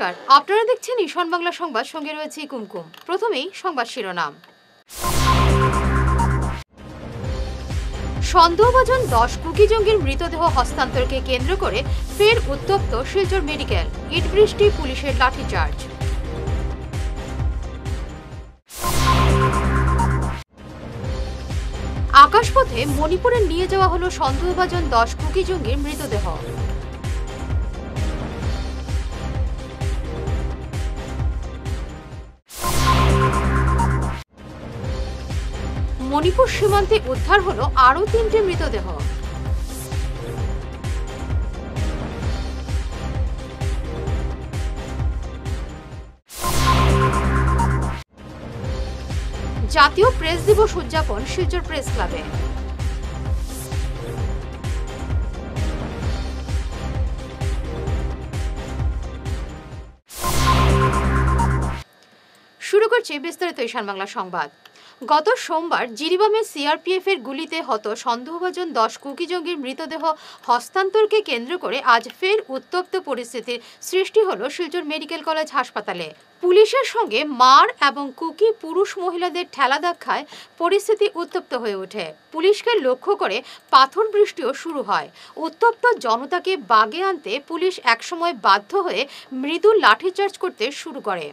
নমস্কার, আপনারা দেখছেন ঈশান বাংলা সংবাদ, সঙ্গে রয়েছে কুমকুম। প্রথমেই সংবাদ শিরোনাম। সন্দেহভাজন 10 কুকি জঙ্গির মৃতদেহ হস্তান্তরকে কেন্দ্র করে ফের উত্তপ্ত শিলচর মেডিকেল। ইট বৃষ্টি, পুলিশের লাঠিচার্জ। আকাশপথে মণিপুরে নিয়ে যাওয়া হলো সন্দেহভাজন 10 কুকি জঙ্গির মৃতদেহ। মণিপুর সীমান্তে উদ্ধার হলো আরও 3টে মৃতদেহ। জাতীয় প্রেস দিবস উদযাপন শিলচর প্রেস ক্লাবে। শুরু করছি বিস্তারিত ঈশান বাংলা সংবাদ। গত সোমবার জিরিবামে সিআরপিএফ এর গুলিতে হত সন্দেহভাজন 10 কুকি জঙ্গির মৃতদেহ হস্তান্তরকে কেন্দ্র করে আজ ফের উত্তপ্ত পরিস্থিতির সৃষ্টি হলো শিলচর মেডিকেল কলেজ হাসপাতালে। পুলিশের সঙ্গে মার এবং কুকি পুরুষ মহিলাদের ঠেলা ধাক্কায় পরিস্থিতি উত্তপ্ত হয়ে ওঠে। পুলিশকে লক্ষ্য করে পাথর বৃষ্টিও শুরু হয়। উত্তপ্ত জনতাকে বাগে আনতে পুলিশ একসময় বাধ্য হয়ে মৃদু লাঠিচার্জ করতে শুরু করে।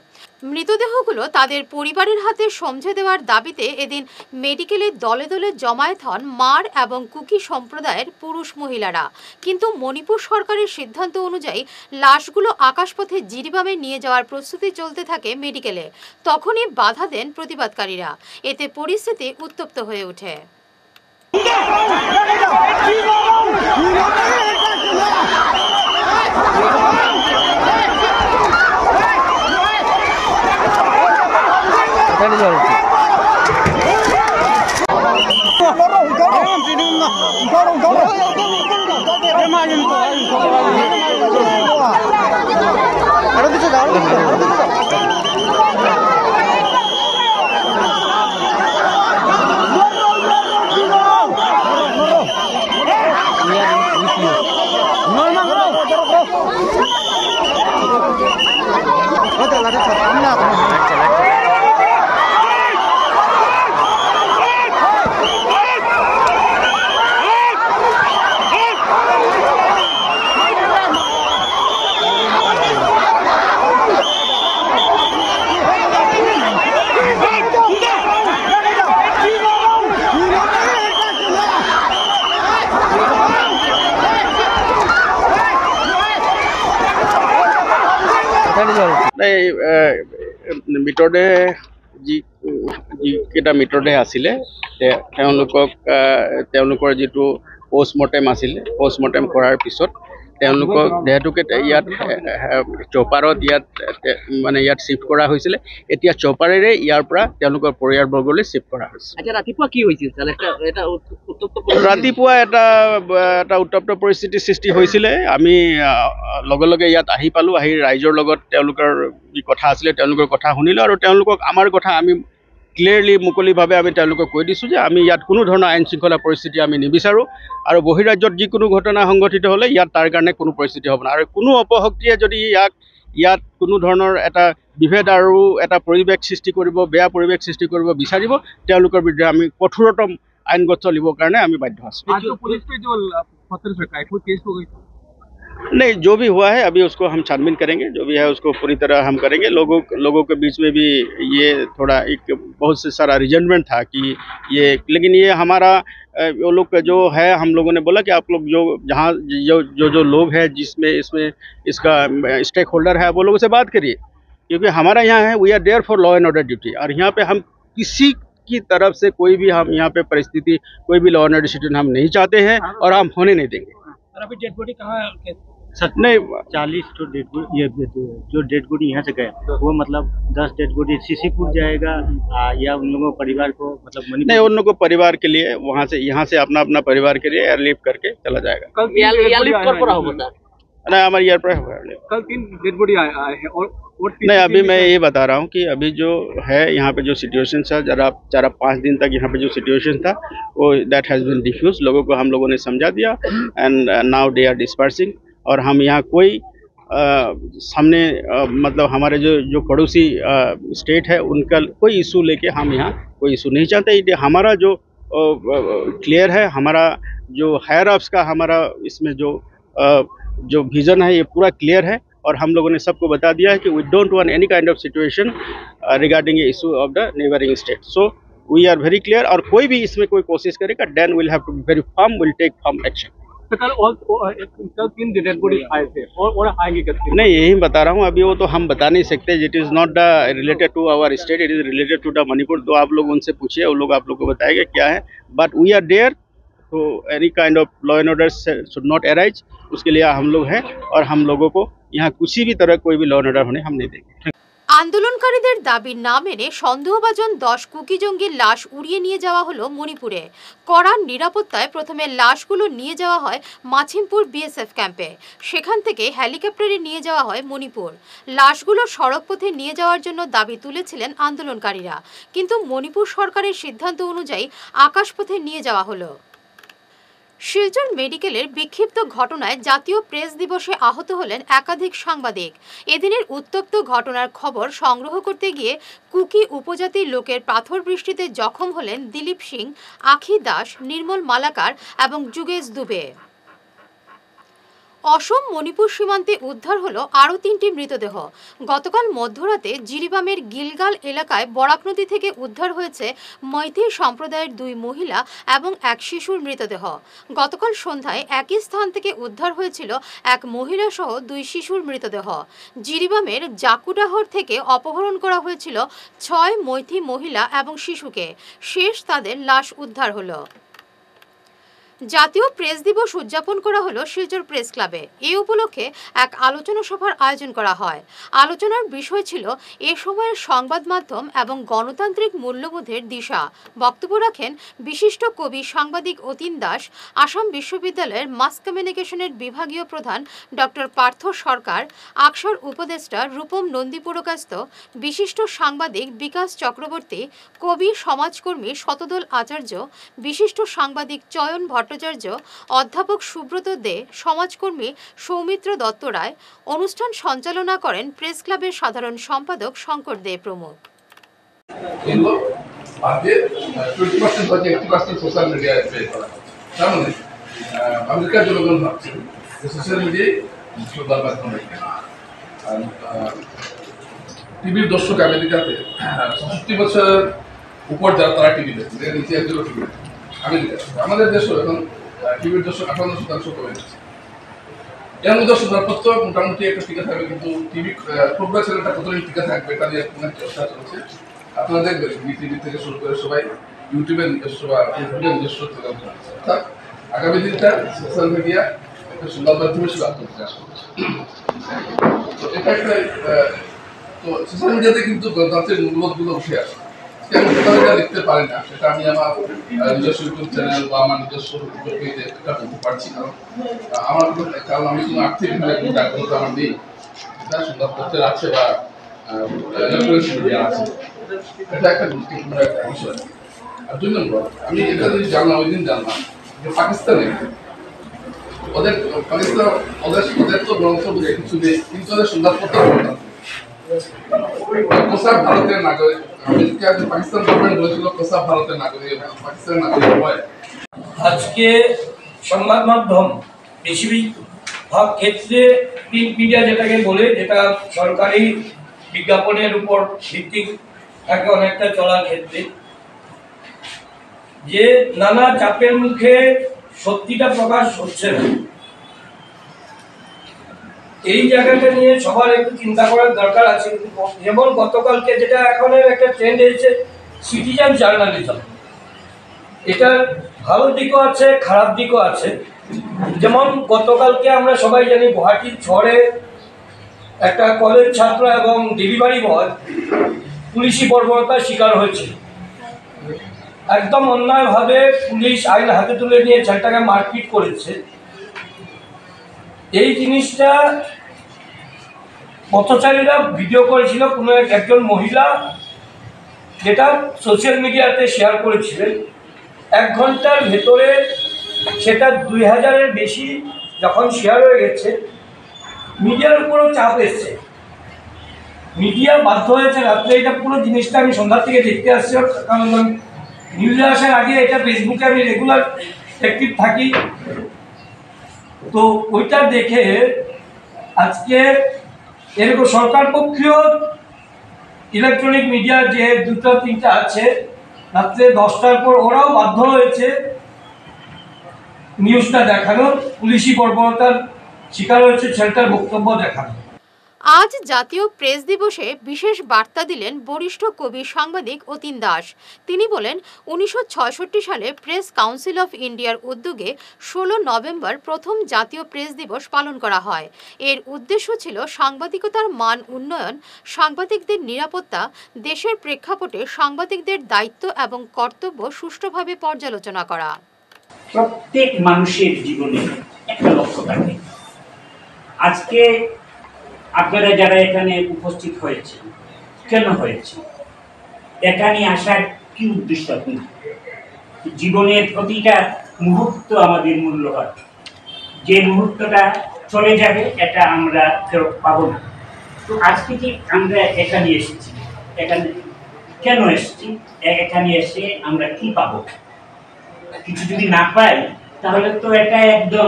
মৃতদেহগুলো তাদের পরিবারের হাতে সমঝে দেওয়ার দাবিতে এদিন মেডিকেলে দলে দলে জমায়েত হন মার এবং কুকি সম্প্রদায়ের পুরুষ মহিলারা। কিন্তু মণিপুর সরকারের সিদ্ধান্ত অনুযায়ী লাশগুলো আকাশপথে জিরিবামে নিয়ে যাওয়ার প্রস্তুতি চলতে থাকে মেডিকেলে। তখনই বাধা দেন প্রতিবাদকারীরা। এতে পরিস্থিতি উত্তপ্ত হয়ে ওঠে। মৃতদেহ যিকেইটা মৃতদেহ আছিলে তেওঁলোকৰ যিটো পোষ্টমৰ্টেম আছিলে, পোষ্টমৰ্টেম কৰাৰ পিছত তেওঁলোকক দেহটোকে ইয়াত চপাৰত ইয়াত শিফ্ট কৰা হৈছিলে। এতিয়া চপাৰেৰে ইয়াৰ পৰা তেওঁলোকৰ পৰিয়ালবৰ্গলৈ শিফ্ট কৰা হৈছে। ৰাতিপুৱা কি হৈছিল? ৰাতিপুৱা এটা উত্তপ্ত পৰিস্থিতিৰ সৃষ্টি হৈছিলে। আমি লগে লগে ইয়াত আহি পালোঁ। আহি ৰাইজৰ লগত তেওঁলোকৰ যি কথা আছিলে তেওঁলোকৰ কথা শুনিলোঁ আৰু তেওঁলোকক আমাৰ কথা আমি ক্লিয়াৰলি মুকলিভাৱে আমি তেওঁলোকক কৈ দিছোঁ যে আমি ইয়াত কোনো ধৰণৰ আইন শৃংখলা পৰিস্থিতি আমি নিবিচাৰোঁ আৰু বহিৰাজ্যত যিকোনো ঘটনা সংঘটিত হ'লে ইয়াত তাৰ কাৰণে কোনো পৰিস্থিতি হ'ব না। আৰু কোনো অপশক্তিয়ে যদি ইয়াত কোনো ধৰণৰ এটা বিভেদ আৰু এটা পৰিৱেশ সৃষ্টি কৰিব, বেয়া পৰিৱেশ সৃষ্টি কৰিব বিচাৰিব, তেওঁলোকৰ বিৰুদ্ধে আমি কঠোৰতম আইনগত চলিবৰ কাৰণে আমি বাধ্য আছোঁ। नहीं, जो भी हुआ है अभी उसको हम छानबीन करेंगे, जो भी है उसको पूरी तरह हम करेंगे। लोगों के बीच में भी ये थोड़ा एक बहुत से सारा रिजेंटमेंट था कि ये, लेकिन ये हमारा वो लोग का जो है, हम लोगों ने बोला कि आप लोग जो जहाँ जो लोग हैं जिसमें इसका स्टेक होल्डर है, वो लोगों से बात करिए, क्योंकि हमारा यहाँ है we are there for law and order duty. और यहाँ पे हम किसी की तरफ से कोई भी हम यहाँ पे परिस्थिति, कोई भी लॉ एंड ऑर्डर सिचुएशन हम नहीं चाहते हैं और हम होने नहीं देंगे। अभी डेड बॉडी कहाँ नहीं, 40 तो डेड बॉडी, ये जो डेड बॉडी यहाँ से गए वो मतलब 10 डेड बॉडी सीसीपुर जाएगा या उन लोगों परिवार को मतलब नहीं, उन लोगों को परिवार के लिए वहाँ से यहाँ से अपना परिवार के लिए एयरलिफ्ट करके चला जाएगा। नहीं, हमारे एयर पर कल 3 डेड बॉडी आए हैं और नहीं, अभी मैं ये बता रहा हूँ कि अभी जो है यहाँ पे जो सिचुएशन था, जरा 4-5 दिन तक यहाँ पे जो सिचुएशन था वो दैट हैज़ बीन डिफ्यूज। लोगों को हम लोगों ने समझा दिया and now they are dispersing. और हम यहाँ कोई सामने मतलब हमारे जो जो पड़ोसी स्टेट है उनका कोई इशू लेके हम यहाँ कोई इशू नहीं चाहते। ये हमारा जो क्लियर है, हमारा जो हायर अप्स का हमारा इसमें जो विज़न है ये पूरा क्लियर है और हम लोगों ने सबको बता दिया है कि we don't want any kind of situation regarding a issue of the neighbouring state. So we are very clear और कोई भी इसमें कोई कोशिश करेगा then will have to be very firm, will take firm action. तो कल 3 डेड बॉडी आए थे और आएंगे कैसे? नहीं, यही बता रहा हूँ, अभी वो तो हम बता नहीं सकते। It is not the related to our state, it is related to the Manipur. तो आप लोग उनसे पूछिए, वो लोग आप लोग को बताएंगे क्या है। बट वी आर देयर, तो any kind of law and order should not arise, उसके लिए हम लोग हैं और हम लोगों को यहाँ किसी भी तरह कोई भी लॉ एंड ऑर्डर होने हम नहीं देंगे। আন্দোলনকারীদের দাবি না মেনে সন্দেহভাজন 10 কুকি জঙ্গির লাশ উড়িয়ে নিয়ে যাওয়া হলো মণিপুরে। কড়া নিরাপত্তায় প্রথমে লাশগুলো নিয়ে যাওয়া হয় মাছিমপুর বিএসএফ ক্যাম্পে, সেখান থেকে হেলিকপ্টারে নিয়ে যাওয়া হয় মণিপুর। লাশগুলো সড়কপথে নিয়ে যাওয়ার জন্য দাবি তুলেছিলেন আন্দোলনকারীরা, কিন্তু মণিপুর সরকারের সিদ্ধান্ত অনুযায়ী আকাশপথে নিয়ে যাওয়া হলো। শিলচর মেডিকেলের বিক্ষিপ্ত ঘটনায় জাতীয় প্রেস দিবসে আহত হলেন একাধিক সাংবাদিক। এদিনের উত্তপ্ত ঘটনার খবর সংগ্রহ করতে গিয়ে কুকি উপজাতির লোকের পাথর বৃষ্টিতে জখম হলেন দিলীপ সিং, আখি দাস, নির্মল মালাকার এবং যুগেশ দুবে। অসম মণিপুর সীমান্তে উদ্ধার হলো আরও 3টি মৃতদেহ। গতকাল মধ্যরাতে জিরিবামের গিলগাল এলাকায় বরাক নদী থেকে উদ্ধার হয়েছে মৈথি সম্প্রদায়ের 2 মহিলা এবং এক শিশুর মৃতদেহ। গতকাল সন্ধ্যায় একই স্থান থেকে উদ্ধার হয়েছিল এক মহিলা সহ 2 শিশুর মৃতদেহ। জিরিবামের জাকুডাহর থেকে অপহরণ করা হয়েছিল 6 মৈথি মহিলা এবং শিশুকে। শেষ তাদের লাশ উদ্ধার হলো। জাতীয় প্রেস দিবস উদযাপন করা হলো শিলচর প্রেস ক্লাবে। এই উপলক্ষে এক আলোচনা সভার আয়োজন করা হয়। আলোচনার বিষয় ছিল এ সময়ের সংবাদ মাধ্যম এবং গণতান্ত্রিক মূল্যবোধের দিশা। বক্তব্য রাখেন বিশিষ্ট কবি সাংবাদিক অতীন দাস, আসাম বিশ্ববিদ্যালয়ের মাস কমিউনিকেশনের বিভাগীয় প্রধান ডক্টর পার্থ সরকার, আকসার উপদেষ্টা রূপম নন্দী পুরকাস্ত, বিশিষ্ট সাংবাদিক বিকাশ চক্রবর্তী, কবি সমাজকর্মী শতদল আচার্য, বিশিষ্ট সাংবাদিক চয়ন ভট্টাচার্য, অধ্যাপক সুব্রত দে, সমাজকর্মী সৌমিত্র দত্ত রায়। অনুষ্ঠান সঞ্চালনা করেন প্রেস ক্লাবের সাধারণ সম্পাদক শঙ্কর দে প্রমুখ। আমেরিকার জনগণ ভাবছেন সোশ্যাল মিডিয়ায় টিভির দর্শক আমেরিকাতে 65 বছর উপর যারা তারা টিভি দেখছে, নিচে একজনও টিভি দেখে আমেরিকা। আমাদের দেশও এখন টিভির দর্শক 58% কমে যাচ্ছে। এর মধ্যে সদরপত্র মোটামুটি একটা টিকা থাকবে, কিন্তু টিভি ফুটবল চ্যানেলটা কতদিন টিকা থাকবে এটা নিয়ে কোনো চেষ্টা চলছে। আপনারা দেখবেন বিটিভি থেকে শুরু করে সবাই ইউটিউবের নিজস্ব বা ফেসবুকের নিজস্ব চ্যানেল চলছে। অর্থাৎ আগামী দিনটা সোশ্যাল মিডিয়া একটা সংবাদ মাধ্যম হিসেবে আত্মপ্রকাশ করছে। তো এটা একটা তো সোশ্যাল মিডিয়াতে কিন্তু গণতান্ত্রিক মূল্যবোধগুলো উঠে আসে। দেখতে পারি না, সেটা আমি আমার নিজস্ব ইউটিউব চ্যানেল বা আমার নিজস্ব পেজে এটা বলতে পারছি না। কারণ আমি কোনো আর্থিকভাবে কোনো দায়িত্ব আমার নেই, এটা সংবাদপত্রের আছে বা ইলেকট্রনিক্স মিডিয়া আছে। এটা একটা গুরুত্বপূর্ণ একটা বিষয়। আর 2 নম্বর, আমি এটা যদি জানলাম, ওই দিন জানলাম যে পাকিস্তানে ওদের তো গ্রন্থ বুঝে কিছু নেই, কিন্তু ওদের সংবাদপত্র কোসাব ভারতের নাগরিক। আমেরিকা পাকিস্তান গভর্নমেন্ট বলেছিল কোসাব ভারতের নাগরিক, পাকিস্তানের নাগরিক হয়। আজকে সংবাদ মাধ্যম বেশিরভাগ ক্ষেত্রে প্রিন্ট মিডিয়া যেটাকে বলে, যেটা সরকারি বিজ্ঞাপনের উপর ভিত্তি থাকে অনেকটা চলার ক্ষেত্রে, যে নানা চাপের মুখে সত্যিটা প্রকাশ হচ্ছে না। এই জায়গাটা নিয়ে সবার একটু চিন্তা করার দরকার আছে। যেমন গতকালকে যেটা এখন একটা ট্রেন্ড এসেছে সিটিজেন জার্নালিজম, এটার ভালো দিকও আছে খারাপ দিকও আছে। যেমন গতকালকে আমরা সবাই জানি গুয়াহাটির শহরে একটা কলেজ ছাত্র এবং ডেলিভারি বয় পুলিশি বর্বরতার শিকার হয়েছে। একদম অন্যায়ভাবে পুলিশ আইন হাতে তুলে নিয়ে ছেলেটাকে মারপিট করেছে। এই জিনিসটা পথচারীরা ভিডিও করেছিল, কোনো একজন মহিলা যেটা সোশ্যাল মিডিয়াতে শেয়ার করেছিলেন। 1 ঘন্টার ভেতরে সেটা 2000-এর বেশি যখন শেয়ার হয়ে গেছে, মিডিয়ার উপরও চাপ এসছে, মিডিয়া বাধ্য হয়েছে রাত্রে, এটা পুরো জিনিসটা আমি সন্ধ্যা থেকে দেখতে আসছি, কারণ নিউজে আসার আগে এটা ফেসবুকে আমি রেগুলার অ্যাক্টিভ থাকি, তো ওইটা দেখে আজকে এরকম সরকার পক্ষীয় ইলেকট্রনিক মিডিয়া যে 2-3টা আছে রাত্রে 10টার পর ওরাও বাধ্য হয়েছে নিউজটা দেখানো, পুলিশি বর্বরতার শিকার হয়েছে ছেলেটার বক্তব্য দেখানো। আজ জাতীয় প্রেস দিবসে বিশেষ বার্তা দিলেন বরিষ্ঠ কবি সাংবাদিক অতীন দাস। তিনি বলেন, 1966 সালে প্রেস কাউন্সিল অফ ইন্ডিয়ার উদ্যোগে 16 নভেম্বর প্রথম জাতীয় প্রেস দিবস পালন করা হয়। এর উদ্দেশ্য ছিল সাংবাদিকতার মান উন্নয়ন, সাংবাদিকদের নিরাপত্তা, দেশের প্রেক্ষাপটে সাংবাদিকদের দায়িত্ব এবং কর্তব্য সুষ্ঠুভাবে পর্যালোচনা করা। প্রত্যেক মানুষের জীবনে একটা লক্ষ্য থাকে। আজকে আপনারা যারা এখানে উপস্থিত হয়েছে, কেন হয়েছে, এখানে আসার কি উদ্দেশ্য? আপনার জীবনের প্রতিটা মুহূর্ত আমাদের মূল্যবান, যে মুহূর্তটা চলে যাবে এটা আমরা ফেরত পাবো না। তো আজকে যে আমরা এখানে এসেছি, এখানে কেন এসেছি, এখানে এসে আমরা কি পাবো? কিছু যদি না পাই তাহলে তো এটা একদম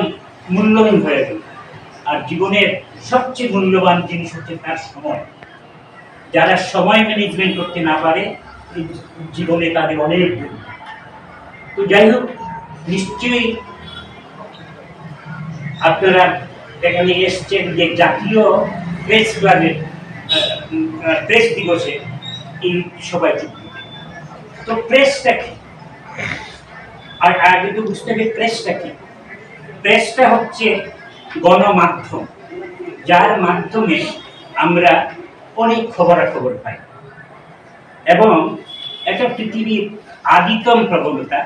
মূল্যহীন হয়ে যাবে। আর জীবনের সবচেয়ে মূল্যবান জিনিস হচ্ছে তার সময়। যারা সময় ম্যানেজমেন্ট করতে না পারে জীবনে তাদের অনেক ভুল। তো যাই হোক, নিশ্চয়ই আপনারা এখানে এসছেন যে জাতীয় প্রেস ক্লাবের প্রেস দিবসে এই সবাই যুক্ত। তো প্রেসটা কি? আর আগে তো বুঝতে হবে প্রেসটা কি। প্রেসটা হচ্ছে গণমাধ্যম, যার মাধ্যমে আমরা অনেক খবরাখবর পাই, এবং এটা পৃথিবীর আদিতম প্রবণতা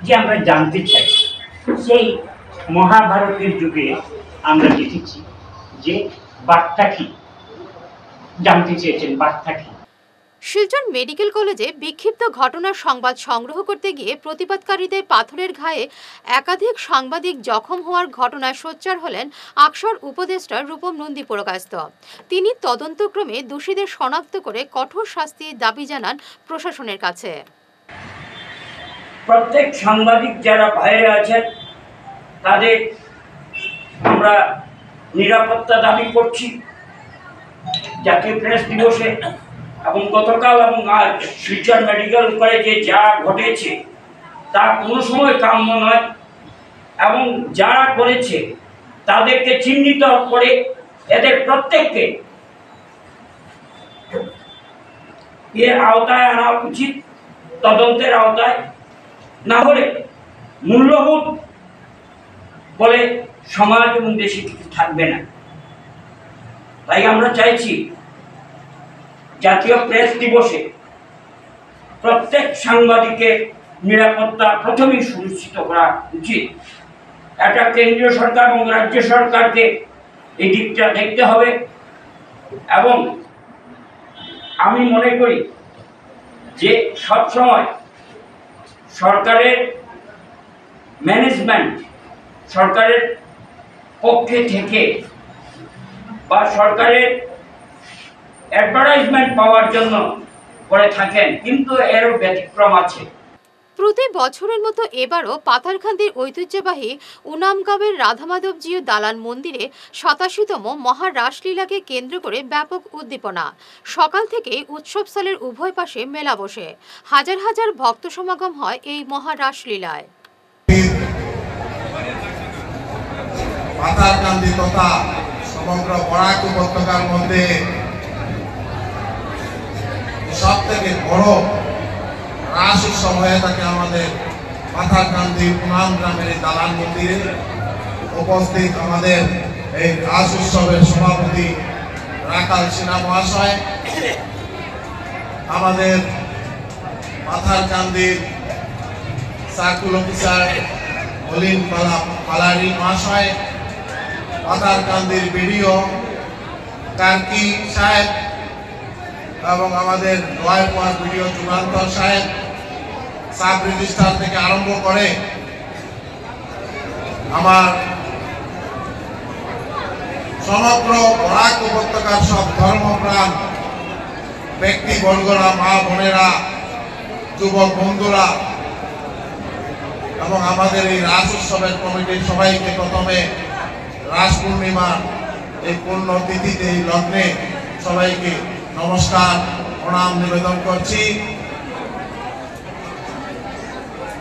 যে আমরা জানতে চাই। সেই মহাভারতের যুগে আমরা দেখেছি যে বার্তা কি, জানতে চেয়েছেন বার্তা কি। শিলচর মেডিকেল কলেজে বিক্ষিপ্ত ঘটনার সংবাদ সংগ্রহ করতে গিয়ে প্রতিবাদকারীদের পাথরের ঘায়ে একাধিক সাংবাদিক জখম হওয়ার ঘটনায় সোচ্চার হলেন আকসর উপদেষ্টা রূপম নন্দী পুরকায়স্থ। তিনি তদন্তক্রমে দোষীদের শনাক্ত করে কঠোর শাস্তির দাবি জানান প্রশাসনের কাছে। প্রত্যেক সাংবাদিক যারা বাইরে আছেন তাদের আমরা নিরাপত্তা দাবি করছি জাতীয় প্রেস দিবসে, এবং গতকাল এবং আজ শিলচর মেডিকেল কলেজে যা ঘটেছে তা কোনো সময় কাম্য নয়, এবং যারা করেছে তাদেরকে চিহ্নিত করে এদের প্রত্যেককে এর আওতায় আনা উচিত, তদন্তের আওতায়। না হলে মূল্যবোধ বলে সমাজ এবং দেশে কিছু থাকবে না। তাই আমরা চাইছি জাতীয় প্রেস দিবসে প্রত্যেক সাংবাদিকের নিরাপত্তা প্রথমেই সুনিশ্চিত করা উচিত। এটা কেন্দ্রীয় সরকার এবং রাজ্য সরকারকে এই দিকটা দেখতে হবে, এবং আমি মনে করি যে সবসময় সরকারের ম্যানেজমেন্ট সরকারের পক্ষে থেকে বা সরকারের অ্যাডভার্টাইজমেন্ট পাওয়ার জন্য করে থাকেন, কিন্তু এরও ব্যতিক্রম আছে। প্রতি বছরের মতো এবারও পাথারকান্দির ঐতিহ্যবাহী উনামগাঁওয়ের রাধামাধবজিউ দালান মন্দিরে 87তম মহারাসলীলাকে কেন্দ্র করে ব্যাপক উদ্দীপনা। সকাল থেকেই উৎসবস্থলের উভয় পাশে মেলা বসে হাজার হাজার ভক্ত সমাগম হয় এই মহারাসলীলায়। পাথারকান্দি তথা সমগ্র বরাক উপত্যকার মধ্যে সব থেকে বড় রাস উৎসব হয়ে থাকে আমাদের পাথারকান্দি উনাম গ্রামের দালান মন্দিরে। উপস্থিত আমাদের এই রাস উৎসবের সভাপতি রাখাল সিনহা মহাশয়, আমাদের পাথারকান্দির সার্কুল অফিসার অলিন পালারি মহাশয়, পাথারকান্দির বিডিও কার্কি সাহেব এবং আমাদের নয়পাড় বিডিও যুগান্তর সাহেব, সাব রেজিস্ট্রার থেকে আরম্ভ করে আমার সমগ্র বরাক উপত্যকার সব ধর্মপ্রাণ ব্যক্তিবর্গরা, মা বোনেরা, যুবক বন্ধুরা এবং আমাদের এই রাস উৎসবের কমিটির সবাইকে প্রথমে রাস পূর্ণিমা এই পূর্ণ তিথিতে, এই লগ্নে সবাইকে নমস্কার, প্রণাম নিবেদন করছি।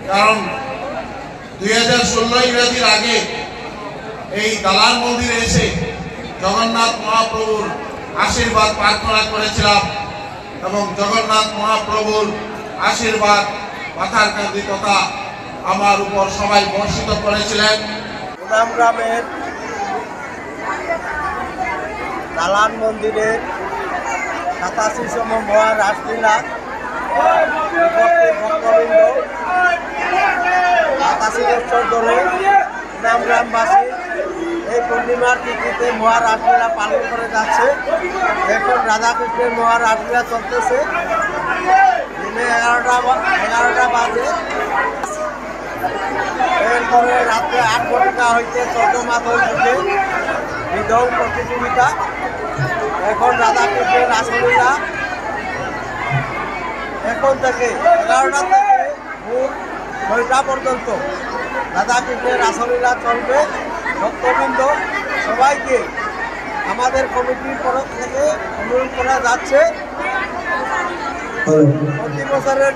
কারণ 2016 ইংরেজির আগে এই দালান মন্দিরে এসে জগন্নাথ মহাপ্রভুর আশীর্বাদ প্রার্থনা করেছিলাম এবং জগন্নাথ মহাপ্রভুর আশীর্বাদ মাথার কান্দি তথা আমার উপর সবাই বর্ষিত করেছিলেন। সুনাম গ্রামের দালান মন্দিরে 87তম মহা রাসলীলা ভক্তবৃন্দ 87 বছর ধরে সুনাম গ্রামবাসী এই পূর্ণিমার তিথিতে মহা রাসলীলা পালন করে যাচ্ছে। এখন রাধাকৃষ্ণের মহা রাসলীলা চলতেছে, দিনে 11টা বাজে। এরপরে রাত্রে 8 ঘটিকা হইতে চন্দ্রমাস হইতে বিধৌ প্রতিযোগিতা। এখন রাধাকৃষ্ণের রাসলীলা এখন থেকে 11টা থেকে ভোর 6টা পর্যন্ত রাধাকৃষ্ণের রাসলীলা চলবে। ভক্তবৃন্দ সবাইকে আমাদের কমিটির তরফ থেকে অনুরোধ করা যাচ্ছে, প্রতি বছরের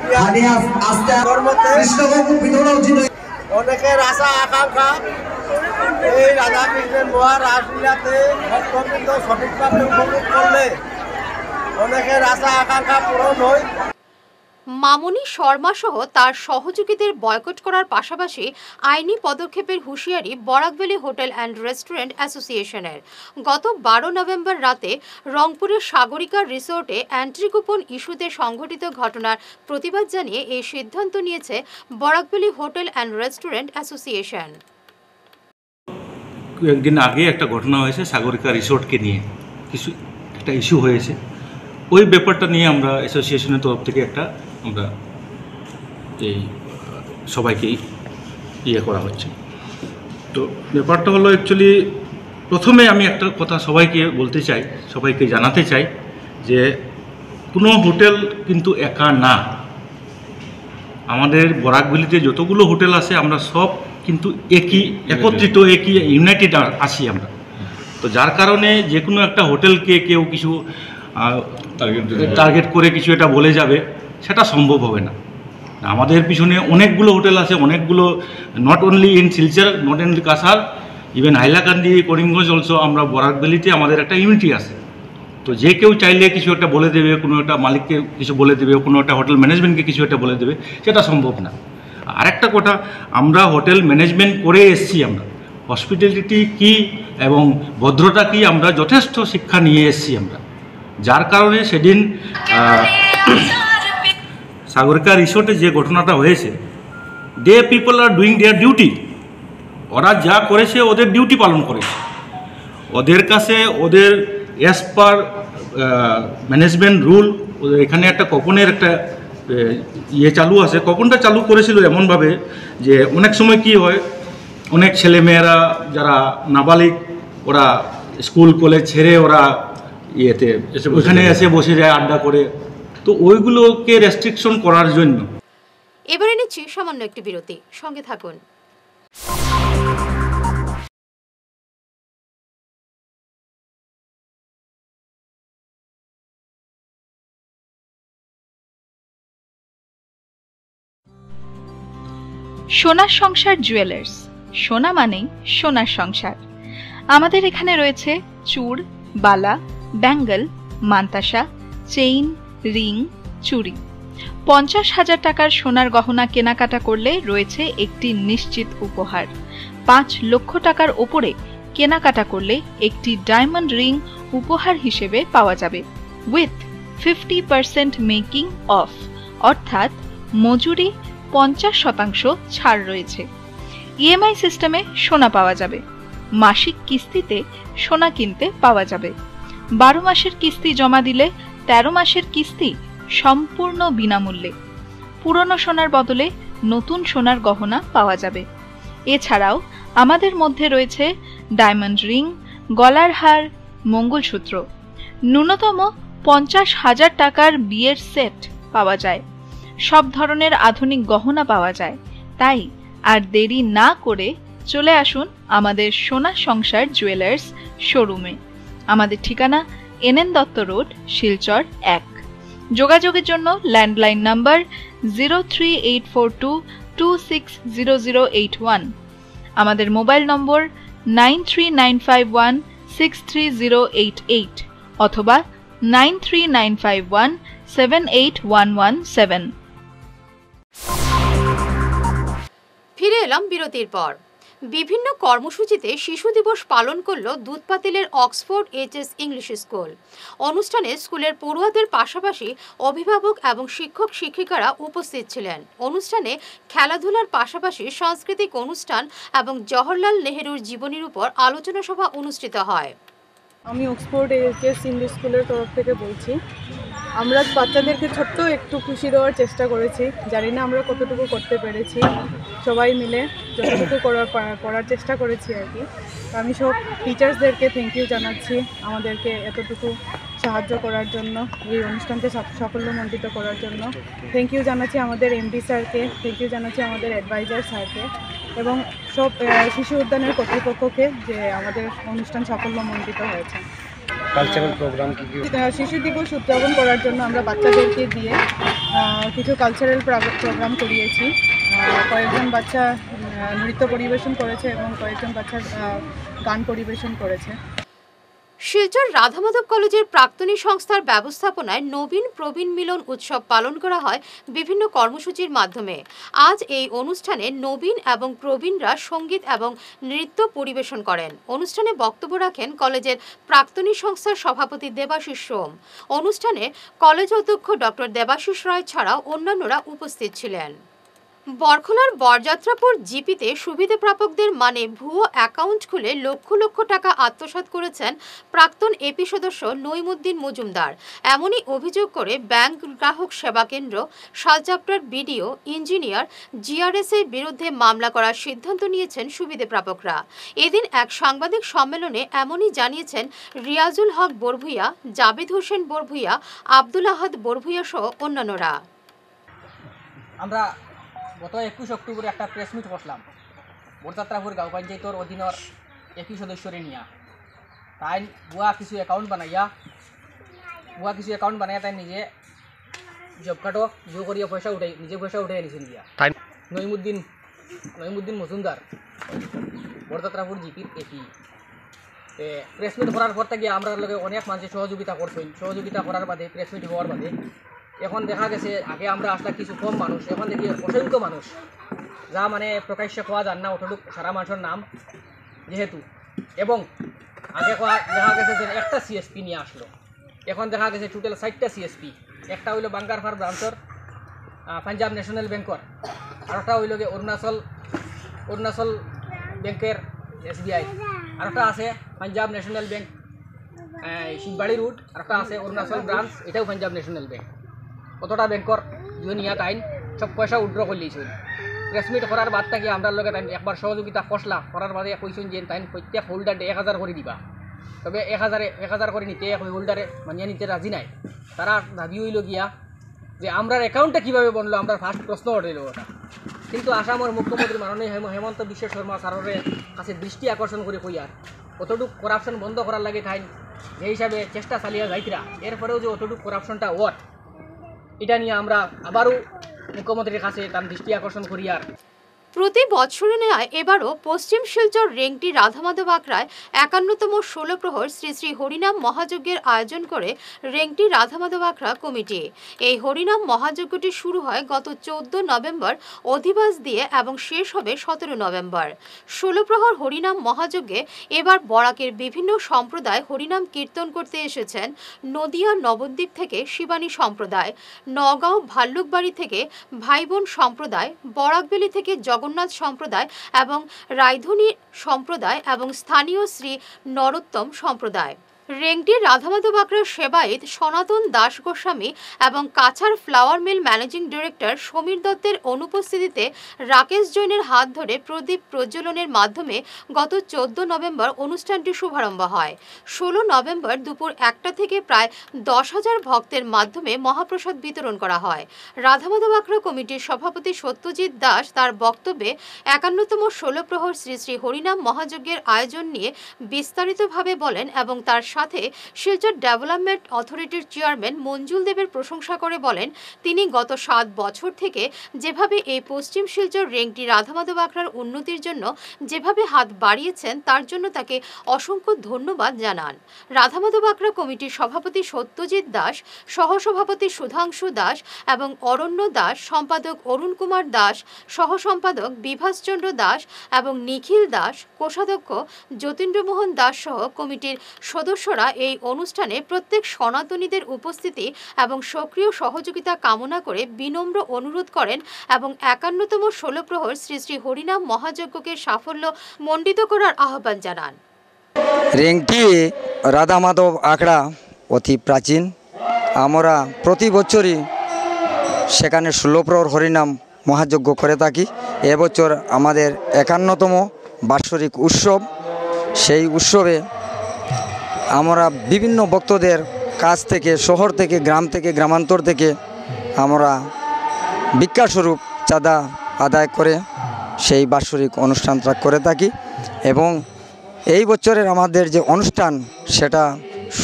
অনেকের আশা আকাঙ্ক্ষা এই রাধাকৃষ্ণের মহা রাসলীলাতে ভক্তবৃন্দ সঠিকভাবে উপভোগ করলে অনেকের আশা আকাঙ্ক্ষা পূরণ হয়। মামনি শর্মা সহ তার সহযোগীদের বয়কট করার পাশাপাশি আইনি পদক্ষেপের হুঁশিয়ারি বরাকভ্যালি হোটেল অ্যান্ড রেস্টুরেন্ট অ্যাসোসিয়েশনের। গত 12 নভেম্বর রাতে রংপুরের সাগরিকা রিসোর্টে এন্ট্রি কুপন ইস্যুতে সংঘটিত ঘটনার প্রতিবাদ জানিয়ে এই সিদ্ধান্ত নিয়েছে বরাকভ্যালি হোটেল অ্যান্ড রেস্টুরেন্ট অ্যাসোসিয়েশন। কয়েকদিন আগে একটা ঘটনা হয়েছে সাগরিকা রিসোর্টকে নিয়ে, একটা ইস্যু হয়েছে। ওই ব্যাপারটা নিয়ে আমরা অ্যাসোসিয়েশনের তরফ থেকে আমরা এই সবাইকেই করা হচ্ছে। তো ব্যাপারটা হলো অ্যাকচুয়ালি প্রথমে আমি একটা কথা সবাইকে বলতে চাই, সবাইকে জানাতে চাই যে কোনো হোটেল কিন্তু একা না। আমাদের বরাকভ্যালিতে যতগুলো হোটেল আছে আমরা সব কিন্তু একত্রিত ইউনাইটেড আসি আমরা। তো যার কারণে যে কোনো একটা হোটেলকে কেউ কিছু টার্গেট করে কিছু এটা বলে যাবে, সেটা সম্ভব হবে না। আমাদের পিছনে অনেকগুলো হোটেল আছে, অনেকগুলো, not only in Silchar, not only Cachar, even Hailakandi, Karimganj also আমরা বরাকভ্যালিতে আমাদের একটা ইউনিটি আছে। তো যে কেউ চাইলে কিছু একটা বলে দেবে, কোনো একটা মালিককে কিছু বলে দেবে, কোনো একটা হোটেল ম্যানেজমেন্টকে কিছু একটা বলে দেবে, সেটা সম্ভব না। আরেকটা কথা, আমরা হোটেল ম্যানেজমেন্ট করে এসেছি, আমরা হসপিটালিটি কী এবং ভদ্রতা কী আমরা যথেষ্ট শিক্ষা নিয়ে এসেছি আমরা। যার কারণে সেদিন সাগরিকা রিসোর্টে যে ঘটনাটা হয়েছে, people are doing their duty. ওরা যা করেছে ওদের ডিউটি পালন করেছে। ওদের কাছে ওদের অ্যাজ পার ম্যানেজমেন্ট রুল এখানে একটা কপনের একটা চালু আছে। কপনটা চালু করেছিল এমনভাবে যে অনেক সময় কি হয়, অনেক ছেলেমেয়েরা যারা নাবালিক ওরা স্কুল কলেজ ছেড়ে ওরা ওখানে এসে বসে যায়, আড্ডা করে। তো ওইগুলোকে রেস্ট্রিকশন করার জন্য এবারে নিচ্ছি সামান্য একটি বিরতি, সঙ্গে থাকুন। সোনার সংসার জুয়েলার্স, সোনা মানেই সোনার সংসার। আমাদের এখানে রয়েছে চূড়, বালা, ব্যাঙ্গল, মান্তাসা, চেইন, রিং, চুড়ি। 50,000 টাকার সোনার গহনা কেনাকাটা করলে রয়েছে একটি নিশ্চিত উপহার। 5 লক্ষ টাকার ওপরে কেনাকাটা করলে একটি ডায়মন্ড রিং উপহার হিসেবে পাওয়া যাবে, উইথ 50% মেকিং অফ, অর্থাৎ মজুরি 50% ছাড় রয়েছে। ইএমআই সিস্টেমে সোনা পাওয়া যাবে। মাসিক কিস্তিতে সোনা কিনতে পাওয়া যাবে। 12 মাসের কিস্তি জমা দিলে 13 মাসের কিস্তি সম্পূর্ণ বিনামূল্যে। পুরনো সোনার বদলে নতুন সোনার গহনা পাওয়া যাবে। এছাড়াও আমাদের মধ্যে রয়েছে ডায়মন্ড রিং, গলার হার, মঙ্গলসূত্র, ন্যূনতম 50,000 টাকার বিয়ের সেট পাওয়া যায়। সব ধরনের আধুনিক গহনা পাওয়া যায়। তাই আর দেরি না করে চলে আসুন আমাদের সোনা সংসার জুয়েলার্স শোরুমে। আমাদের ঠিকানা NN দত্ত রোড, শিলচর 1। যোগাযোগের জন্য ল্যান্ডলাইন নাম্বার 038422600081, আমাদের মোবাইল নম্বর 9395163088 অথবা 9395178117। ফিরে এলাম বিরতির পর। বিভিন্ন কর্মসূচিতে শিশু দিবস পালন করল দুধপাতিলের অক্সফোর্ড HS ইংলিশ স্কুল। অনুষ্ঠানে স্কুলের পড়ুয়াদের পাশাপাশি অভিভাবক এবং শিক্ষক শিক্ষিকারা উপস্থিত ছিলেন। অনুষ্ঠানে খেলাধুলার পাশাপাশি সাংস্কৃতিক অনুষ্ঠান এবং জওহরলাল নেহেরুর জীবনীর উপর আলোচনা সভা অনুষ্ঠিত হয়। আমি অক্সফোর্ড HS ইংলিশ স্কুলের তরফ থেকে বলছি। আমরা বাচ্চাদেরকে ছোট্ট একটু খুশি দেওয়ার চেষ্টা করেছি। জানি না আমরা কতটুকু করতে পেরেছি, সবাই মিলে যতটুকু করার চেষ্টা করেছি আর কি। আমি সব টিচার্সদেরকে থ্যাংক ইউ জানাচ্ছি আমাদেরকে এতটুকু সাহায্য করার জন্য, এই অনুষ্ঠানকে সাফল্যমণ্ডিত করার জন্য। থ্যাংক ইউ জানাচ্ছি আমাদের MD স্যারকে, থ্যাংক ইউ জানাচ্ছি আমাদের অ্যাডভাইজার স্যারকে এবং সব শিশু উদ্যানের কর্তৃপক্ষকে যে আমাদের অনুষ্ঠান সাফল্যমণ্ডিত হয়েছে। কালচারাল প্রোগ্রাম শিশু দিবস উদযাপন করার জন্য আমরা বাচ্চাদেরকে দিয়ে কিছু কালচারাল প্রোগ্রাম করিয়েছি। কয়েকজন বাচ্চা নৃত্য পরিবেশন করেছে এবং কয়েকজন বাচ্চা গান পরিবেশন করেছে। শিলচর রাধামাধব কলেজের প্রাক্তনী সংস্থার ব্যবস্থাপনায় নবীন প্রবীণ মিলন উৎসব পালন করা হয় বিভিন্ন কর্মসূচির মাধ্যমে। আজ এই অনুষ্ঠানে নবীন এবং প্রবীণরা সঙ্গীত এবং নৃত্য পরিবেশন করেন। অনুষ্ঠানে বক্তব্য রাখেন কলেজের প্রাক্তনী সংস্থার সভাপতি দেবাশিস সোম। অনুষ্ঠানে কলেজ অধ্যক্ষ ডক্টর দেবাশিস রায় ছাড়াও অন্যান্যরা উপস্থিত ছিলেন। বরখলার বরযাত্রাপুর জিপিতে সুবিধাপ্রাপকদের মানে ভুয়ো অ্যাকাউন্ট খুলে লক্ষ লক্ষ টাকা আত্মসাৎ করেছেন প্রাক্তন এপি সদস্য নইমুদ্দিন মজুমদার। এমনই অভিযোগ করে ব্যাংক গ্রাহক সেবা কেন্দ্র, শালচাপড়ার BDO, ইঞ্জিনিয়ার, GRS এর বিরুদ্ধে মামলা করার সিদ্ধান্ত নিয়েছেন সুবিধাপ্রাপকরা। এদিন এক সাংবাদিক সম্মেলনে এমনই জানিয়েছেন রিয়াজুল হক বরভুইয়া, জাবেদ হোসেন বরভুইয়া, আব্দুল আহাদ বরভুইয়া সহ অন্যান্যরা। আমরা গত 21 অক্টোবর একটা প্রেস মিট করলাম বরযাত্রাপুর গাঁও পঞ্চায়েতের অধীনের এপি সদস্যরে নিয়ে। তাই ভুয়া কিছু অ্যাকাউন্ট বানাইয়া তাই নিজে জব কার্ডও জো করিয়া নিজে পয়সা উঠে নিয়েছেন গিয়া। নইমুদ্দিন মজুমদার বরযাত্রাপুর জিপির এপি। প্রেস মিট করার পর থেকে আমরা লগে অনেক মানুষের সহযোগিতা করছেন। সহযোগিতা করার বাদে প্রেস মিট হওয়ার বাদে এখন দেখা গেছে আগে আমরা আসলে কিছু কম মানুষ, এখন দেখি অসংখ্য মানুষ, যা মানে প্রকাশ্যে কোয়া যান না অতটুক সারা মানুষের নাম যেহেতু। এবং আগে দেখা গেছে যে একটা CSP নিয়ে আসলো, এখন দেখা গেছে টোটাল 4টা CSP। একটা হইল বাঙ্গারফার ব্রাঞ্চর পাঞ্জাব ন্যাশনাল ব্যাংকর, আর একটা হইল গিয়ে অরুণাচল ব্যাংকের SBI, আর একটা আছে Punjab National Bank Shivbari route, আর একটা আছে অরুণাচল ব্রাঞ্চ, এটাও পাঞ্জাব ন্যাশনাল ব্যাংক। কতটা ব্যাংকর জুনিয়া টাইম সব পয়সা উইথড্র করে লিয়েছিল। প্রেস মিট করার বাদ থেকে আমরা লগে টাইম একবার সহযোগিতা করার বাদে কইছেন যে টাইম প্রত্যেক হোল্ডারে 1000 করে দিবা। তবে 1000 করে নিতে ওই হোল্ডারে মানিয়ে নিতে রাজি নাই। তারা দাবি হইল গিয়া যে আমরা অ্যাকাউন্টটা কীভাবে বনলো, আমরা ফার্স্ট প্রশ্ন উঠাইল ওটা। কিন্তু আসামের মুখ্যমন্ত্রী মাননীয় হেমন্ত বিশ্ব শর্মা স্যারের কাছে দৃষ্টি আকর্ষণ করে কইয়ার অতটুকু করাপশন বন্ধ করার লাগে ঠাই যে হিসাবে চেষ্টা চালিয়ে যাইতরা, এরপরেও যে অতটুকু করাপশনটা এটা নিয়ে আমরা আবারও মুখ্যমন্ত্রীর কাছে তার দৃষ্টি আকর্ষণ করি। আর প্রতি বছরের ন্যায় এবারও পশ্চিম শিলচর রেংটি রাধামাধব আখড়ায় 51তম 16 প্রহর শ্রী শ্রী হরিনাম মহাযজ্ঞের আয়োজন করে রেংটি রাধামাধব আখড়া কমিটি। এই হরিনাম মহাযজ্ঞটি শুরু হয় গত 14 নভেম্বর অধিবাস দিয়ে এবং শেষ হবে 17 নভেম্বর। 16 প্রহর হরিনাম মহাযজ্ঞে এবার বরাকের বিভিন্ন সম্প্রদায় হরিনাম কীর্তন করতে এসেছেন। নদিয়া নবদ্বীপ থেকে শিবানী সম্প্রদায়, নগাঁও ভাল্লুকবাড়ি থেকে ভাইবোন সম্প্রদায়, বরাকবেলি থেকে জগন্নাথ সম্প্রদায় এবং রায়ধনী সম্প্রদায় এবং স্থানীয় শ্রী নরোত্তম সম্প্রদায়। রেংটির রাধামাধব আখড়ার সেবায়েত সনাতন দাস গোস্বামী এবং Cachar flower mill managing director Samir দত্তের অনুপস্থিতিতে রাকেশ জৈনের হাত ধরে প্রদীপ প্রজ্বলনের মাধ্যমে গত 14 নভেম্বর অনুষ্ঠানটি শুভারম্ভ হয়। 16 নভেম্বর দুপুর 1টা থেকে প্রায় 10,000 ভক্তের মাধ্যমে মহাপ্রসাদ বিতরণ করা হয়। রাধামাধব আখড়া কমিটির সভাপতি সত্যজিৎ দাস তার বক্তব্যে 51তম 16 প্রহর শ্রী শ্রী হরিনাম মহাযজ্ঞের আয়োজন নিয়ে বিস্তারিতভাবে বলেন এবং তার সাথে শিলচর ডেভেলপমেন্ট অথরিটির চেয়ারম্যান মঞ্জুল দেবের প্রশংসা করে বলেন তিনি গত 7 বছর থেকে যেভাবে এই পশ্চিম শিলচর রেংটি রাধামাধব আখড়ার উন্নতির জন্য যেভাবে হাত বাড়িয়েছেন তার জন্য তাকে অসংখ্য ধন্যবাদ জানান। রাধামাধব আখড়া কমিটির সভাপতি সত্যজিৎ দাস, সহসভাপতি সুধাংশু দাস এবং অরণ্য দাস, সম্পাদক অরুণ কুমার দাস, সহসম্পাদক বিভাসচন্দ্র দাস এবং নিখিল দাস, কোষাধ্যক্ষ যতীন্দ্রমোহন দাস সহ কমিটির সদস্যরা এই অনুষ্ঠানে প্রত্যেক সনাতনীদের উপস্থিতি এবং সক্রিয় সহযোগিতা কামনা করে বিনম্র অনুরোধ করেন এবং 51তম 16 প্রহর শ্রী শ্রী হরিনাম মহাযজ্ঞকে সাফল্য মণ্ডিত করার আহ্বান জানান। রেংটি রাধামাধব আখড়া অতি প্রাচীন। আমরা প্রতি বছরই সেখানে 16 প্রহর হরিনাম মহাযজ্ঞ করে থাকি। এবছর আমাদের 51তম বার্ষিক উৎসব। সেই উৎসবে আমরা বিভিন্ন ভক্তদের কাছ থেকে, শহর থেকে, গ্রাম থেকে, গ্রামান্তর থেকে আমরা ভিক্ষাস্বরূপ চাঁদা আদায় করে সেই বার্ষিক অনুষ্ঠানটা করে থাকি এবং এই বছরের আমাদের যে অনুষ্ঠান সেটা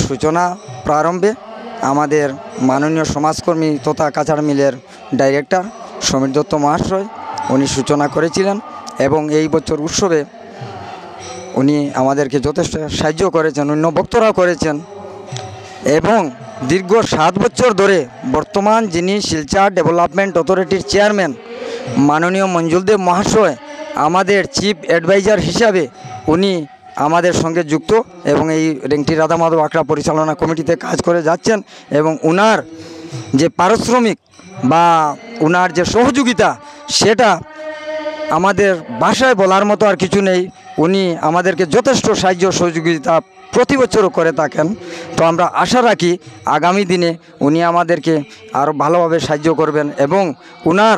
সূচনা প্রারম্ভে আমাদের মাননীয় সমাজকর্মী তথা কাছাড় মিলের ডাইরেক্টর সমীর দত্ত মহাশয় উনি সূচনা করেছিলেন এবং এই বছর উৎসবে উনি আমাদেরকে যথেষ্ট সাহায্য করেছেন, অন্য ভক্তরাও করেছেন এবং দীর্ঘ 7 বছর ধরে বর্তমান যিনি শিলচর ডেভেলপমেন্ট অথরিটির চেয়ারম্যান মাননীয় মঞ্জুল দেব মহাশয় আমাদের চিফ অ্যাডভাইজার হিসাবে উনি আমাদের সঙ্গে যুক্ত এবং এই রেংটি রাধামাধব আখড়া পরিচালনা কমিটিতে কাজ করে যাচ্ছেন এবং উনার যে পারিশ্রমিক বা উনার যে সহযোগিতা সেটা আমাদের ভাষায় বলার মতো আর কিছু নেই। উনি আমাদেরকে যথেষ্ট সাহায্য সহযোগিতা প্রতি বছরও করে থাকেন। তো আমরা আশা রাখি আগামী দিনে উনি আমাদেরকে আরও ভালোভাবে সাহায্য করবেন এবং উনার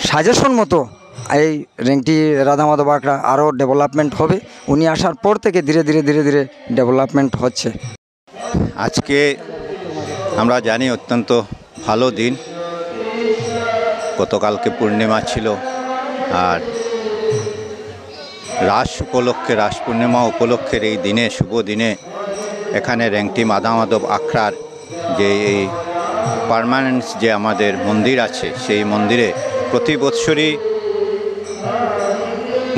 সাজেশন মতো এই রেংটি রাধামাধব আখড়া আরও ডেভেলপমেন্ট হবে। উনি আসার পর থেকে ধীরে ধীরে ডেভেলপমেন্ট হচ্ছে। আজকে আমরা জানি অত্যন্ত ভালো দিন, গতকালকে পূর্ণিমা ছিল আর রাস উপলক্ষে, রাস পূর্ণিমা উপলক্ষের এই দিনে, শুভ দিনে এখানে রেংটি রাধামাধব আখড়ার যে এই পার্মানেন্ট যে আমাদের মন্দির আছে সেই মন্দিরে প্রতি বৎসরই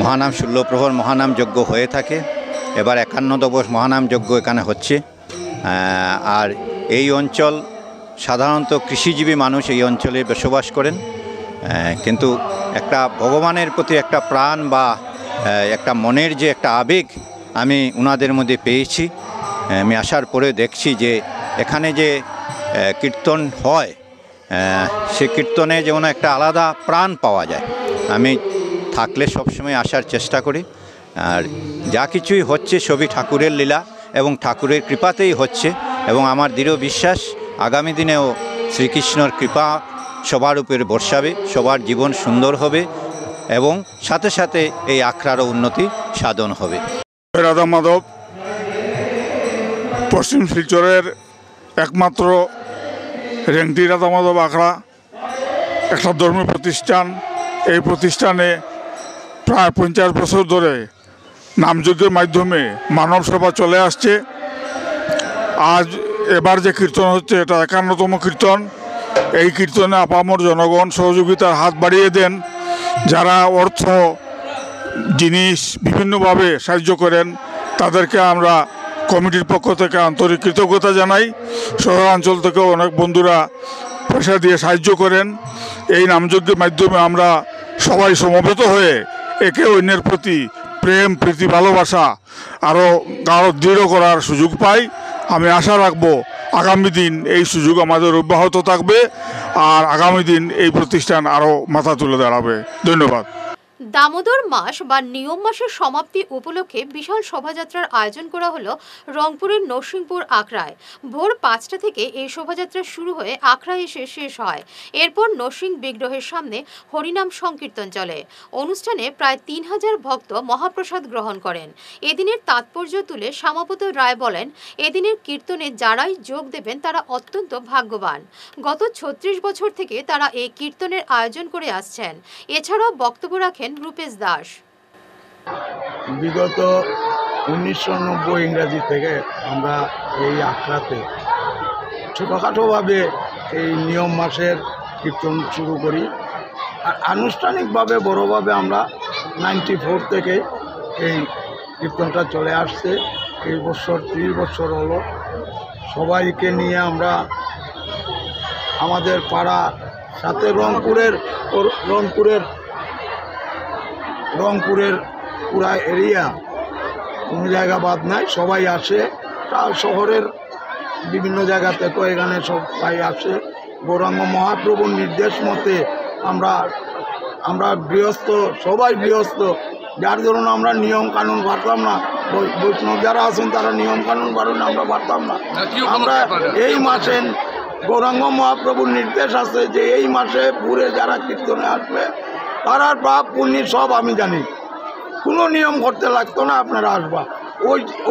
মহানাম 16 প্রহর মহানাম যজ্ঞ হয়ে থাকে। এবার 51তম মহানাম যজ্ঞ এখানে হচ্ছে। আর এই অঞ্চল সাধারণত কৃষিজীবী মানুষ এই অঞ্চলে বসবাস করেন, কিন্তু একটা ভগবানের প্রতি একটা প্রাণ বা একটা মনের যে একটা আবেগ আমি ওনাদের মধ্যে পেয়েছি। আমি আসার পরে দেখছি যে এখানে যে কীর্তন হয় সে কীর্তনে যেমন একটা আলাদা প্রাণ পাওয়া যায়। আমি থাকলে সবসময় আসার চেষ্টা করি আর যা কিছুই হচ্ছে সবই ঠাকুরের লীলা এবং ঠাকুরের কৃপাতেই হচ্ছে এবং আমার দৃঢ় বিশ্বাস আগামী দিনেও শ্রীকৃষ্ণর কৃপা সবার উপরে বর্ষাবে, সবার জীবন সুন্দর হবে এবং সাথে সাথে এই আখড়ারও উন্নতি সাধন হবে। রাধামাধব পশ্চিম শিলচরের একমাত্র রেংটি রাধামাধব আখড়া একটা ধর্মীয় প্রতিষ্ঠান। এই প্রতিষ্ঠানে প্রায় 50 বছর ধরে নামযজ্ঞের মাধ্যমে মানব সভা চলে আসছে। আজ এবার যে কীর্তন হচ্ছে এটা 51তম কীর্তন। এই কীর্তনে আপামর জনগণ সহযোগিতার হাত বাড়িয়ে দেন। যারা অর্থ, জিনিস বিভিন্নভাবে সাহায্য করেন তাদেরকে আমরা কমিটির পক্ষ থেকে আন্তরিক কৃতজ্ঞতা জানাই। শহরাঞ্চল থেকেও অনেক বন্ধুরা পয়সা দিয়ে সাহায্য করেন। এই নামযজ্ঞের মাধ্যমে আমরা সবাই সমবেত হয়ে একে অন্যের প্রতি প্রেম, প্রীতি, ভালোবাসা আরও দৃঢ় করার সুযোগ পাই। আমি আশা রাখবো আগামী দিন এই সুযোগ আমাদের অব্যাহত থাকবে আর আগামী দিন এই প্রতিষ্ঠান আরও মাথা তুলে দাঁড়াবে। ধন্যবাদ। দামোদর মাস বা নিয়ম মাসের সমাপ্তি উপলক্ষে বিশাল শোভাযাত্রার আয়োজন করা হলো রংপুরের নরসিংপুর আখড়ায়। ভোর 5টা থেকে এই শোভাযাত্রা শুরু হয়ে আখড়ায় এসে শেষ হয়। এরপর নরসিংহ বিগ্রহের সামনে হরিনাম সংকীর্তন চলে। অনুষ্ঠানে প্রায় 3000 ভক্ত মহাপ্রসাদ গ্রহণ করেন। এদিনের তাৎপর্য তুলে শ্যামাপদ রায় বলেন, এদিনের কীর্তনে যারাই যোগ দেবেন তারা অত্যন্ত ভাগ্যবান। গত 36 বছর থেকে তারা এই কীর্তনের আয়োজন করে আসছেন। এছাড়াও বক্তব্য রাখেন রূপেশ দাস। বিগত 1990 ইংরাজি থেকে আমরা এই আখড়াতে ছোটোখাটোভাবে এই নিয়ম মাসের কীর্তন শুরু করি। আর আনুষ্ঠানিকভাবে বড়োভাবে আমরা 94 থেকে এই কীর্তনটা চলে আসছে। এই বছর 30 বছর হলো। সবাইকে নিয়ে আমরা আমাদের পাড়া সাথে রংপুরের পুরা এরিয়া, কোনো জায়গা বাদ নাই, সবাই আসে। শহরের বিভিন্ন জায়গা থেকে এখানে সবাই আসে। গৌরাঙ্গ মহাপ্রভুর নির্দেশ মতে আমরা গৃহস্থ, সবাই গৃহস্থ, যার ধরুন আমরা নিয়ম কানুন পারতাম না। বৈষ্ণব যারা আছেন তারা নিয়ম কানুন পারেন, আমরা পারতাম না। আমরা এই মাসে গৌরাঙ্গ মহাপ্রভুর নির্দেশ আছে যে এই মাসে পুরে যারা কীর্তনে আসবে তারা পাপ পুণ্য সব আমি জানি, কোনো নিয়ম করতে লাগতো না, আপনারা আসবা।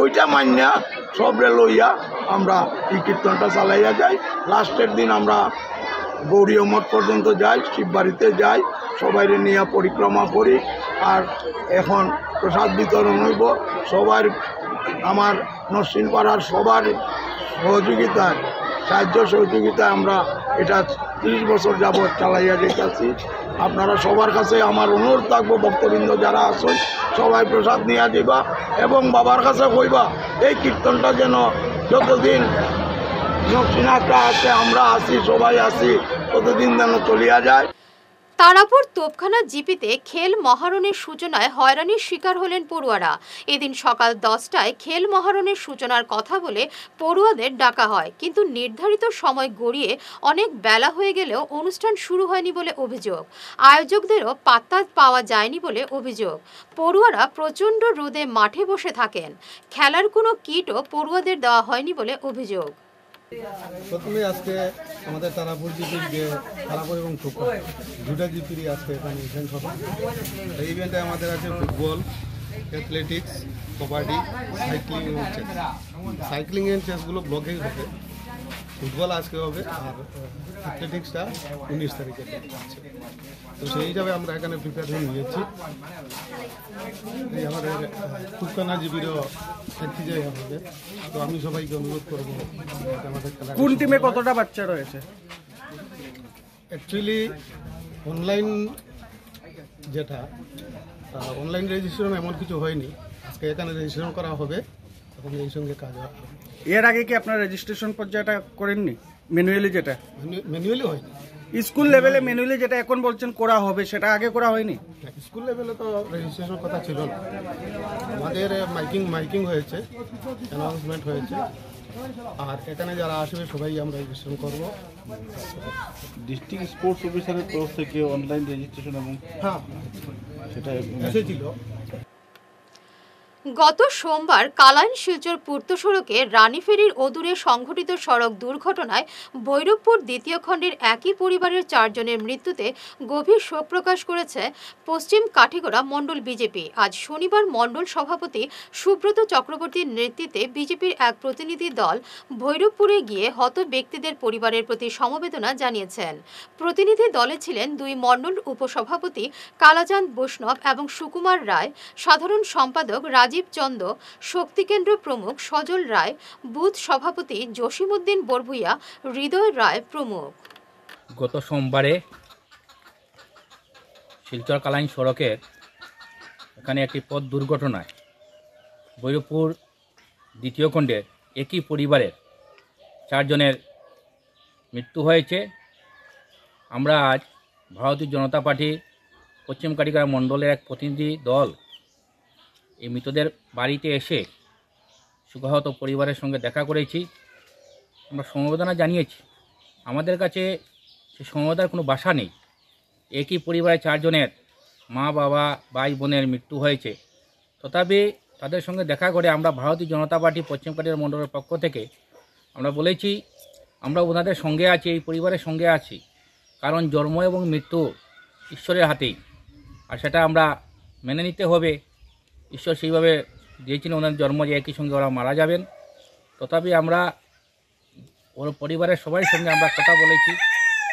ওইটা মান্যা সবরে লইয়া আমরা এই কীর্তনটা চালাইয়া যাই। লাস্টের দিন আমরা গৌরীয় মঠ পর্যন্ত যাই, শিববাড়িতে যাই, সবাইরে নিয়ে পরিক্রমা করি। আর এখন প্রসাদ বিতরণ হইব। সবার, আমার নরসিংপাড়ার সবার সহযোগিতায়, সাহায্য সহযোগিতায় আমরা এটা 30 বছর যাবৎ চালাইয়া যেতেছি। আপনারা সবার কাছে আমার অনুরোধ থাকবো, ভক্তবৃন্দ যারা আছেন সবাই প্রসাদ নিয়ে যাবা এবং বাবার কাছে কইবা এই কীর্তনটা যেন যতদিন নরসিংহাটা আছে, আমরা আসি, সবাই আসি, ততদিন যেন চলিয়া যায়। তারাপুর তোপখানা জিপিতে খেল মহারণের সূচনায় হয়রানির শিকার হলেন পড়ুয়ারা। এদিন সকাল 10টায় খেল মহারণের সূচনার কথা বলে পড়ুয়াদের ডাকা হয়, কিন্তু নির্ধারিত সময় গড়িয়ে অনেক বেলা হয়ে গেলেও অনুষ্ঠান শুরু হয়নি বলে অভিযোগ। আয়োজকদেরও পাত্তা পাওয়া যায়নি বলে অভিযোগ। পড়ুয়ারা প্রচণ্ড রোদে মাঠে বসে থাকেন। খেলার কোনো কিটও পড়ুয়াদের দেওয়া হয়নি বলে অভিযোগ। প্রথমে আজকে আমাদের তারাপুর জিপির যে তারাপুর এবং টোকা দুটা জিপিরই আজকে এখানে ইভেন্ট হবে। এই ইভেন্টে আমাদের আছে ফুটবল, অ্যাথলেটিক্স, কবাডি, সাইক্লিং এবং চেস। সাইক্লিং এন্ড চেসগুলো ব্লকেই হবে। ফুটবল আজকে হবে আর অ্যাথলেটিক্সটা 19 তারিখে আছে। তো সেই হিসাবে আমরা এখানে প্রিপারেশন নিয়েছি। এই আমাদের তুপখানা জিপিরও একটি জায়গা হবে। তো আমি সবাইকে অনুরোধ করবো আমাদের খেলা। কোন টিমে কতটা বাচ্চা রয়েছে? অ্যাকচুয়ালি অনলাইন যেটা অনলাইন রেজিস্ট্রেশন এমন কিছু হয়নি। আজকে এখানে রেজিস্ট্রেশন করা হবে এবং এই সঙ্গে কাজ হবে। এর আগে কি আপনারা রেজিস্ট্রেশন পর্যায়টা করেননি? ম্যানুয়ালি যেটা ম্যানুয়ালি হয়নি, স্কুল লেভেলে ম্যানুয়ালি যেটা এখন বলছেন করা হবে, সেটা আগে করা হয়নি? স্কুল লেভেলে তো রেজিস্ট্রেশন কথা ছিল না। আমাদের মাইকিং হয়েছে, অ্যানাউন্সমেন্ট হয়েছে। আর এখানে যারা আসবে সবাই আমরা রেজিস্ট্রেশন করবো। ডিস্ট্রিক্ট স্পোর্টস অফিসারের তরফ থেকে অনলাইন রেজিস্ট্রেশন এবং সেটা এসেছিল। গত সোমবার কালাইন শিলচর পূর্ত সড়কে রানীফেরির অদূরে সংঘটিত সড়ক দুর্ঘটনায় ভৈরবপুর দ্বিতীয় খণ্ডের একই পরিবারের 4 জনের মৃত্যুতে গভীর শোক প্রকাশ করেছে পশ্চিম কাঠিগড়া মণ্ডল বিজেপি। আজ শনিবার মণ্ডল সভাপতি সুব্রত চক্রবর্তীর নেতৃত্বে বিজেপির এক প্রতিনিধি দল ভৈরবপুরে গিয়ে হত ব্যক্তিদের পরিবারের প্রতি সমবেদনা জানিয়েছেন। প্রতিনিধি দলে ছিলেন 2 মণ্ডল উপসভাপতি কালাচাঁদ বৈষ্ণব এবং সুকুমার রায়, সাধারণ সম্পাদক রাজীব চন্দ, শক্তিকেন্দ্র প্রমুখ সজল রায়, বুথ সভাপতি জসিমউদ্দিন বরভুইয়া, হৃদয় রায় প্রমুখ। গত সোমবারে শিলচর কালাইন সড়কের এখানে একটি পথ দুর্ঘটনায় ভৈরবপুর দ্বিতীয় খণ্ডের একই পরিবারের 4 জনের মৃত্যু হয়েছে। আমরা আজ ভারতীয় জনতা পার্টি পশ্চিম কাঠিগড়া মণ্ডলের এক প্রতিনিধি দল এই মৃতদের বাড়িতে এসে শোকাহত পরিবারের সঙ্গে দেখা করেছি। আমরা সমবেদনা জানিয়েছি। আমাদের কাছে সে সমবেদনার কোনো ভাষা নেই। একই পরিবারের 4 জনের মা বাবা ভাই বোনের মৃত্যু হয়েছে, তথাপি তাদের সঙ্গে দেখা করে আমরা ভারতীয় জনতা পার্টি পশ্চিম কাটিয়ার মণ্ডলের পক্ষ থেকে আমরা বলেছি আমরা ওনাদের সঙ্গে আছি, এই পরিবারের সঙ্গে আছি। কারণ জন্ম এবং মৃত্যু ঈশ্বরের হাতেই, আর সেটা আমরা মেনে নিতে হবে। ঈশ্বর সেইভাবে দিয়েছিলেন ওনাদের জন্ম যে একই সঙ্গে ওরা মারা যাবেন। তথাপি আমরা ওর পরিবারের সবাই সঙ্গে আমরা কথা বলেছি,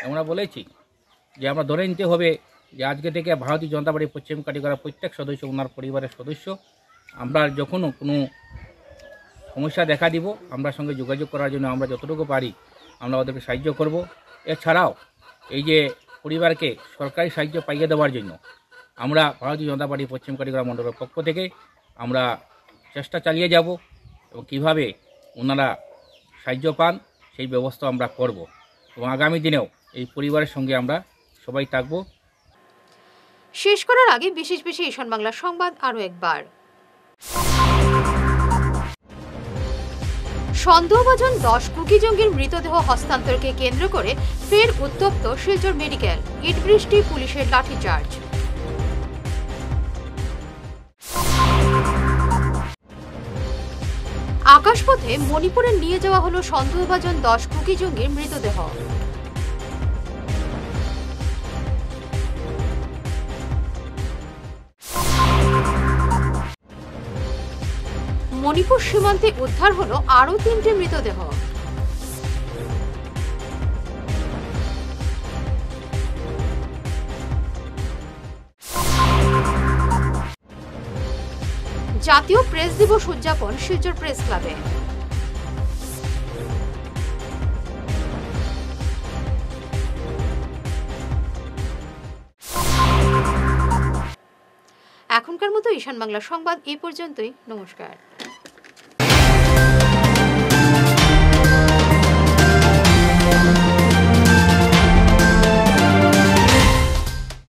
আমরা বলেছি যে আমরা ধরে নিতে হবে যে আজকে থেকে ভারতীয় জনতা পার্টি পশ্চিম কাটিগড়ার প্রত্যেক সদস্য ওনার পরিবারের সদস্য। আমরা যখনও কোনো সমস্যা দেখা দিব আমরা সঙ্গে যোগাযোগ করার জন্য আমরা যতটুকু পারি আমরা ওদেরকে সাহায্য করব। এছাড়াও এই যে পরিবারকে সরকারি সাহায্য পাইয়ে দেওয়ার জন্য আমরা ভারতীয় জনতা পার্টি পশ্চিম কাটিগড়া মণ্ডলের পক্ষ থেকে আমরা চেষ্টা চালিয়ে যাব এবং কীভাবে ওনারা সাহায্য পান সেই ব্যবস্থা আমরা করব এবং আগামী দিনেও এই পরিবারের সঙ্গে আমরা সবাই থাকব। শেষ করার আগে বিশেষ ঈশান বাংলা সংবাদ আরও একবার। সন্দেহভাজন 10 কুকি জঙ্গির মৃতদেহ হস্তান্তরকে কেন্দ্র করে ফের উত্তপ্ত শিলচর মেডিকেল, ইট বৃষ্টি, পুলিশের লাঠিচার্জ। আকাশপথে মণিপুরে নিয়ে যাওয়া হলো সন্দেহভাজন 10 কুকি জঙ্গির মৃতদেহ। মণিপুর সীমান্তে উদ্ধার হলো আরও 3টে মৃতদেহ। জাতীয় প্রেস দিবস উদযাপন শিলচর প্রেস ক্লাবে। এখনকার মতো ঈশান বাংলা সংবাদ এই পর্যন্তই। নমস্কার।